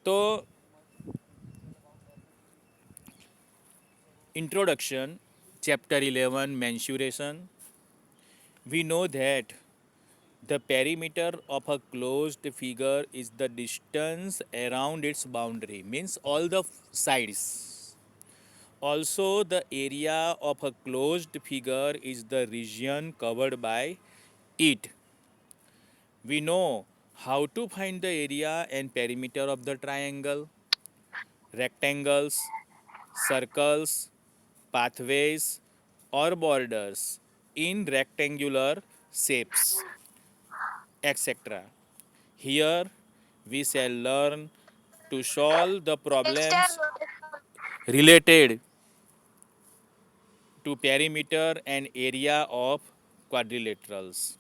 तो introduction, chapter 11, mensuration. We know that the perimeter of a closed figure is the distance around its boundary, means all the sides. Also, the area of a closed figure is the region covered by it. We know how to find the area and perimeter of the triangle, rectangles, circles, pathways, or borders in rectangular shapes, etc. Here we shall learn to solve the problems related to perimeter and area of quadrilaterals.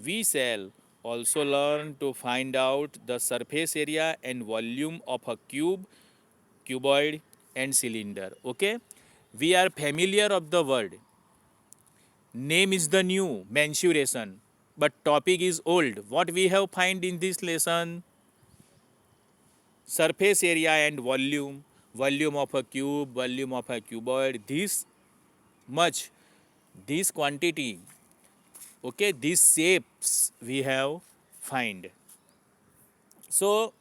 We shall also learn to find out the surface area and volume of a cube, cuboid and cylinder. Okay? We are familiar of the word. Name is the new, mensuration. But topic is old. What we have find in this lesson? Surface area and volume, volume of a cube, volume of a cuboid, this much, this quantity, okay, these shapes we have find. So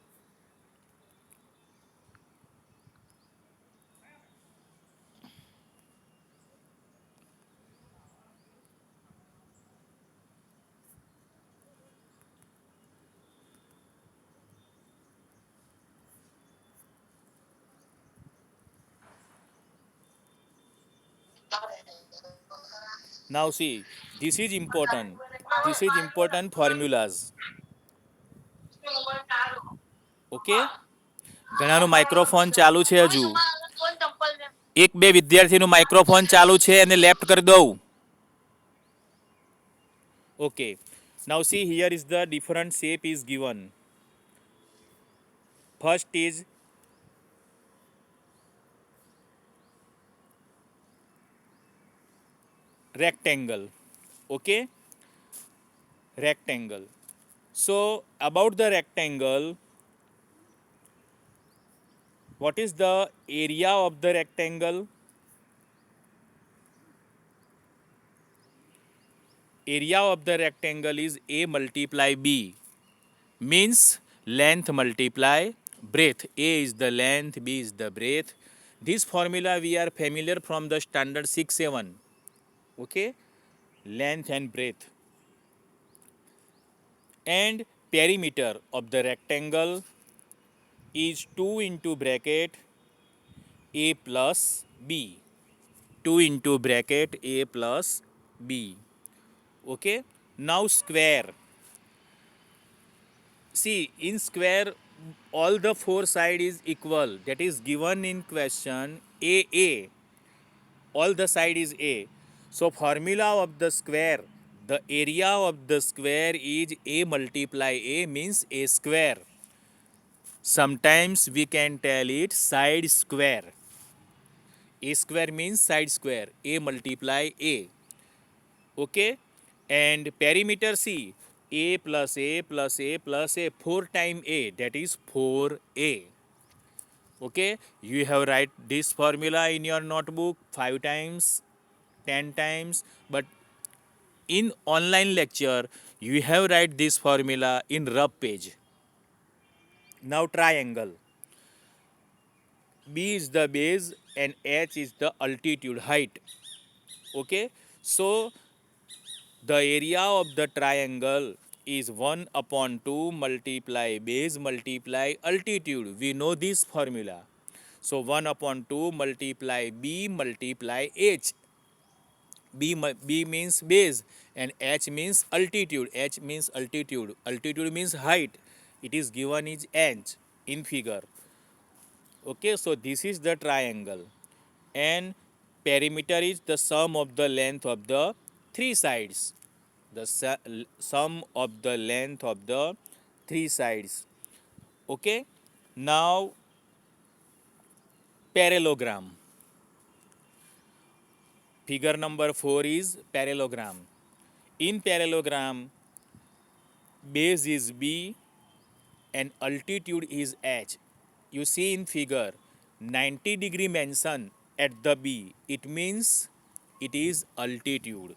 now see, this is important. This is important formulas. Okay? ઘણાનું microphone ચાલુ છે હજુ. એક બે વિદ્યાર્થીનું microphone ચાલુ છે અને લેફ્ટ કરી દઉં. Okay. Now see, here is the different shape is given. First is rectangle. Okay? Rectangle. So about the rectangle, what is the area of the rectangle? Area of the rectangle is A multiply B. Means length multiply breadth. A is the length, B is the breadth. This formula we are familiar from the standard 6-7. Okay? Length and breadth. And perimeter of the rectangle is 2 into bracket A plus B. 2 into bracket A plus B. Okay? Now square. See, in square, all the four side is equal. That is given in question A. All the side is A. So formula of the square, the area of the square is A multiply A means A square. Sometimes we can tell it side square. A square means side square. A multiply A. Okay? And perimeter C. A plus A plus A plus A. 4 times A. That is 4A. Okay? You have write this formula in your notebook 5 times, 10 times. But in online lecture, you have write this formula in rough page. Now triangle. B is the base and H is the altitude, height. Okay? So the area of the triangle is 1 upon 2 multiply base multiply altitude. We know this formula. So 1 upon 2 multiply B multiply H. B means base and H means altitude. H means altitude. Altitude means height. It is given is inch in figure. Okay, so this is the triangle. And perimeter is the sum of the length of the three sides. The sum of the length of the three sides. Okay, now parallelogram. Figure number 4 is parallelogram. In parallelogram, base is B, and altitude is h. You see in figure 90-degree mention at the B. It means it is altitude.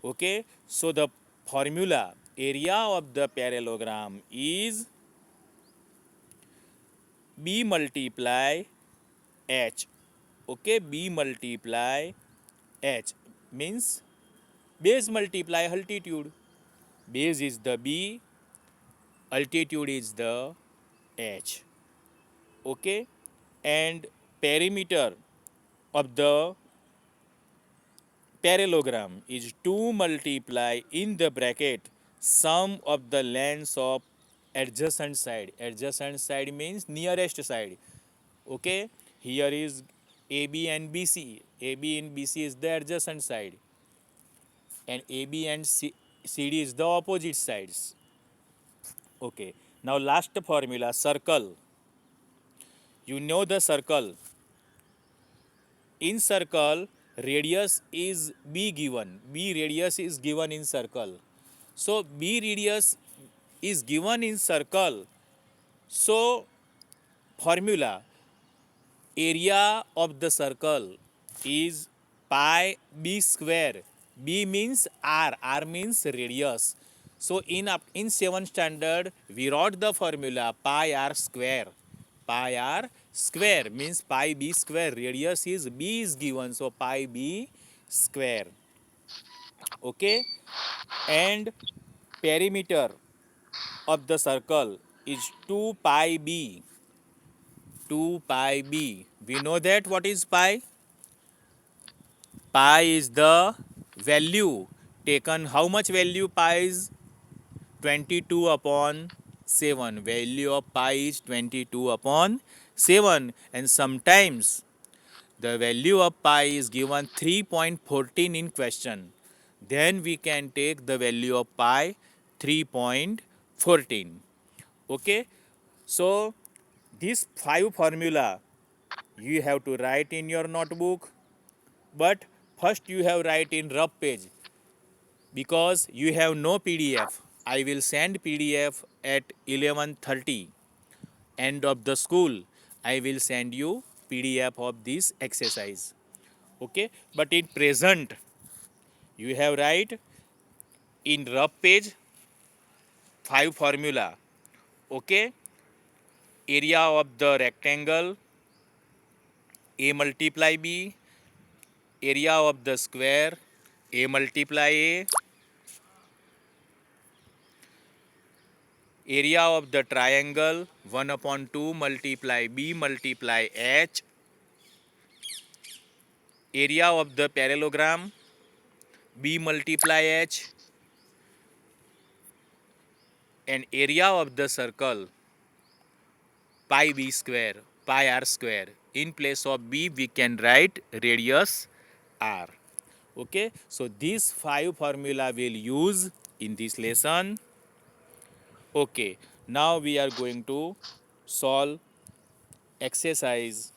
Okay, so the formula area of the parallelogram is B multiply H. Okay, B multiply H means base multiply altitude. Base is the B, altitude is the H. Okay, and perimeter of the parallelogram is 2 multiply in the bracket sum of the lengths of adjacent side. Adjacent side means nearest side. Okay, here is AB and BC. AB and BC is the adjacent side, and AB and CD is the opposite sides. Okay, now last formula circle. You know the circle. In circle, radius is B given. B radius is given in circle. So B radius is given in circle. So formula area of the circle is pi b square. B means r. R means radius. So in 7th standard we wrote the formula pi r square. Pi r square means pi b square. Radius is b is given, so pi b square. Okay, and perimeter of the circle is 2 pi b. 2 pi b. We know that what is pi? Pi is the value taken. How much value pi is? 22 upon 7. Value of pi is 22 upon 7, and sometimes the value of pi is given 3.14 in question. Then we can take the value of pi 3.14. Okay, so this 5 formula you have to write in your notebook, but first you have write in rough page because you have no PDF. I will send PDF at 11:30 end of the school. I will send you PDF of this exercise. Okay, but in present you have write in rough page 5 formula. Okay, area of the rectangle A multiply B, area of the square A multiply A, area of the triangle 1 upon 2 multiply B multiply H, area of the parallelogram B multiply H, and area of the circle pi b square, pi r square. In place of B we can write radius r. Okay, so these 5 formula will use in this lesson. Okay, now we are going to solve exercise.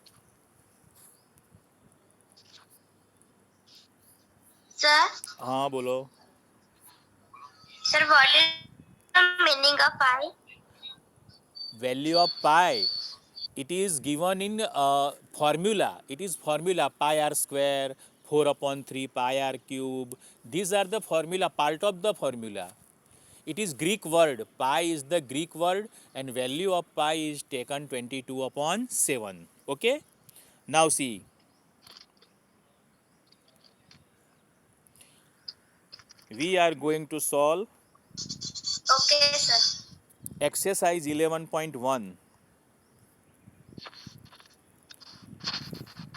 Sir, हाँ बोलो. sir, what is the meaning of pi? Value of pi, it is given in formula. It is formula pi r square, 4 upon 3 pi r cube. These are the formula, part of the formula. It is Greek word. Pi is the Greek word, and value of pi is taken 22 upon 7. Okay? Now see. We are going to solve Okay, sir. exercise 11.1.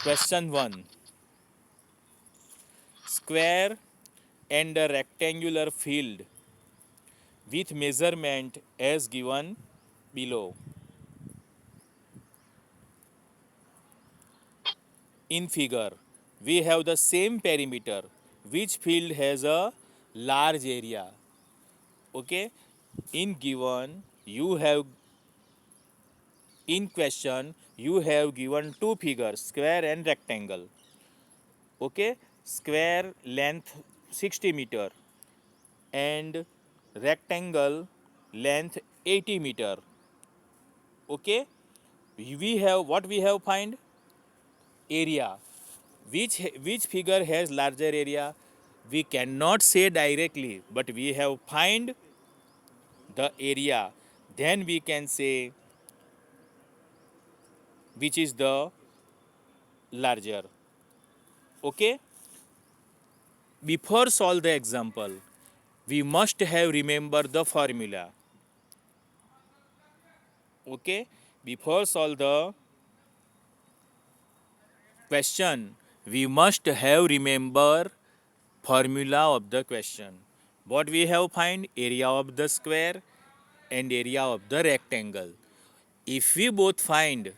Question 1. Square and a rectangular field with measurement as given below. In figure, we have the same perimeter. Which field has a large area? Okay, in given you have in question you have given two figures, square and rectangle. Okay, square length 60 meter and rectangle length 80 meter. Okay, we have find area. Which figure has larger area? We cannot say directly, but we have find the area. Then we can say which is the larger. Okay, before solve the example, we must have remember the formula. Okay, before solve the question, we must have remember formula of the question. What we have find? Area of the square and area of the rectangle. If we both find,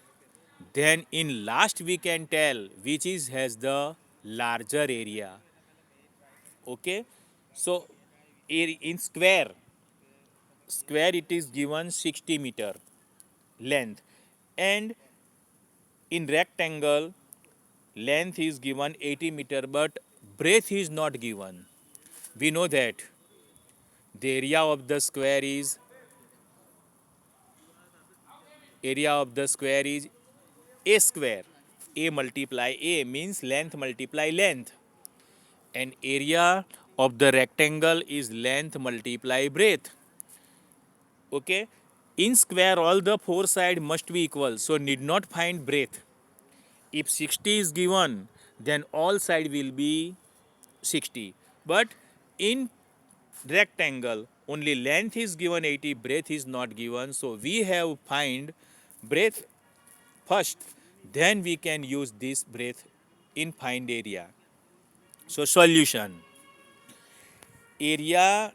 then in last we can tell which is has the larger area. Okay, so in square it is given 60 meter length, and in rectangle length is given 80 meter, but breadth is not given. We know that the area of the square is a square. A multiply a means length multiply length, and area of the rectangle is length multiply breadth. Okay, in square all the four sides must be equal, so need not find breadth. If 60 is given, then all side will be 60, but in rectangle only length is given 80, breadth is not given, so we have find breadth first, then we can use this breadth in find area. So solution: area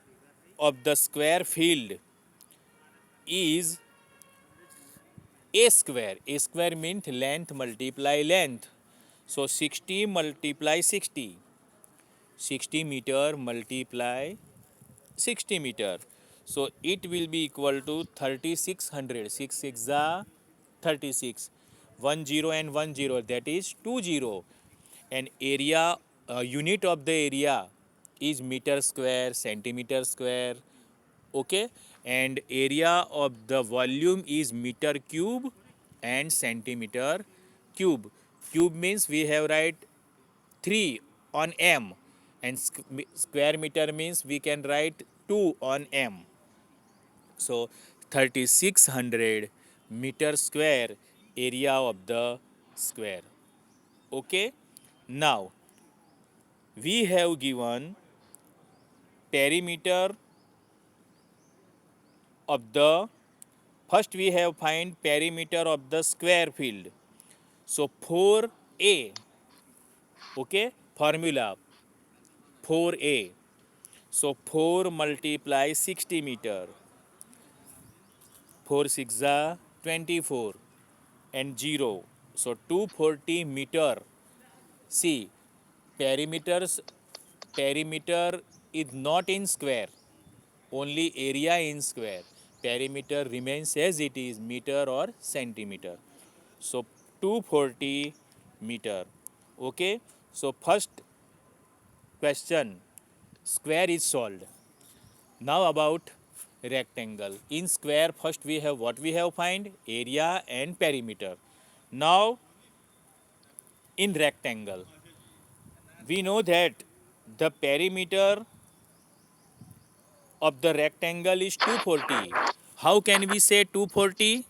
of the square field is a square. A square means length multiply length. So 60 multiply 60. 60 meter multiply 60 meter. So it will be equal to 3600. 6 6 are 36. 1 0 and 1 0, that is 2 0. And area, unit of the area is meter square, centimeter square. Okay, and area of the volume is meter cube and centimeter cube. Cube means we have write 3 on m, and square meter means we can write 2 on m. So 3600 meter square area of the square. Okay, now we have given perimeter of the, first we have find perimeter of the square field. So 4a, okay, formula 4a. So 4 multiply 60 meter, 4 6 are 24 and 0. So 240 meter. See, perimeter is not in square, only area in square. Perimeter remains as it is, meter or centimeter. So 240 meter. Okay, so first question square is solved. Now about rectangle. In square first we have what we have find? Area and perimeter. Now in rectangle we know that the perimeter of the rectangle is 240. How can we say 240?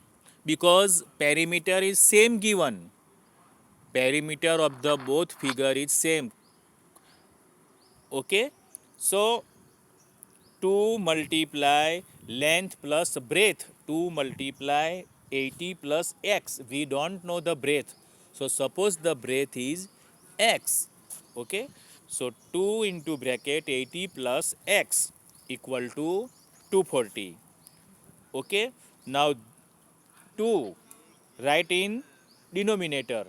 Because perimeter is same given. Perimeter of the both figure is same. Okay, so 2 multiply length plus breadth, 2 multiply 80 plus x. We don't know the breadth, so suppose the breadth is x. Okay, so 2 into bracket 80 plus x equal to 240. Okay, now 2 write in denominator,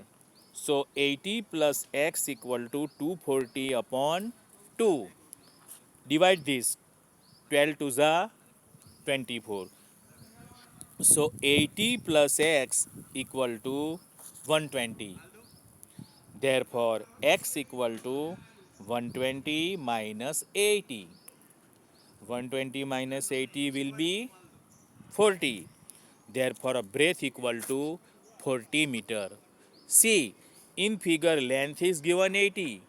so 80 plus x equal to 240 upon 2. Divide this, 12 to the 24. So 80 plus x equal to 120. Therefore, x equal to 120 minus 80. 120 minus 80 will be 40. Therefore, a breadth equal to 40 meter. See, in figure length is given 80,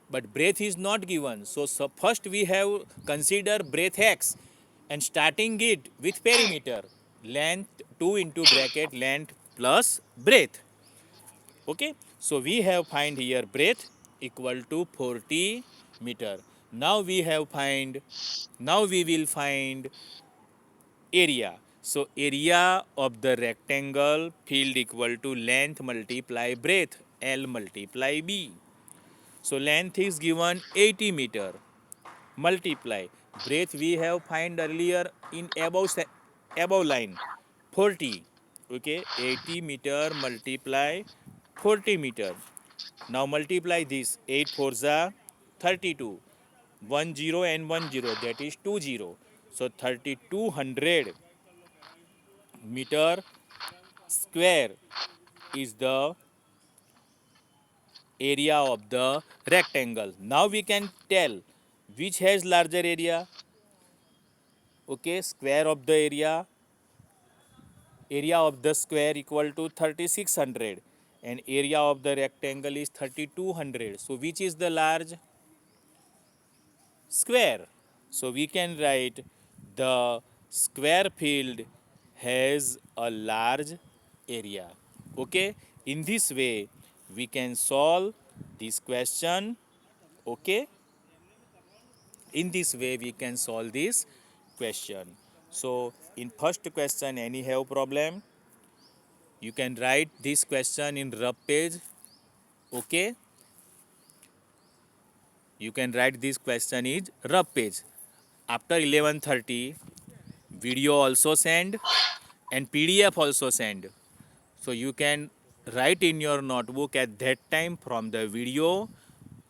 but breadth is not given. So first we have consider breadth x and starting it with perimeter. Length 2 into bracket length plus breadth. Okay, so we have find here breadth equal to 40 meter. Now we will find area. So area of the rectangle field equal to length multiply breadth, L multiply B. So length is given 80 meter, multiply breadth we have find earlier in above line 40. Okay, 80 meter multiply 40 meter. Now multiply this 8 4 za 32, 1 0 and 1 0, that is 2 0. So 3200 meter square is the area of the rectangle. Now we can tell which has larger area. Okay, square of the area of the square equal to 3600 and area of the rectangle is 3200. So which is the large? Square. So we can write the square field has a large area. Okay, in this way we can solve this question. Okay, in this way we can solve this question. So in first question any have problem, you can write this question in rough page. Okay, you can write this question is rough page. After 11:30 video also send and PDF also send. So you can write in your notebook at that time from the video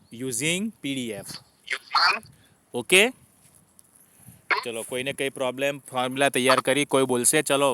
using PDF. Okay, ચલો કોઈને કંઈ problem formula તૈયાર કરી કોઈ બોલશે? ચલો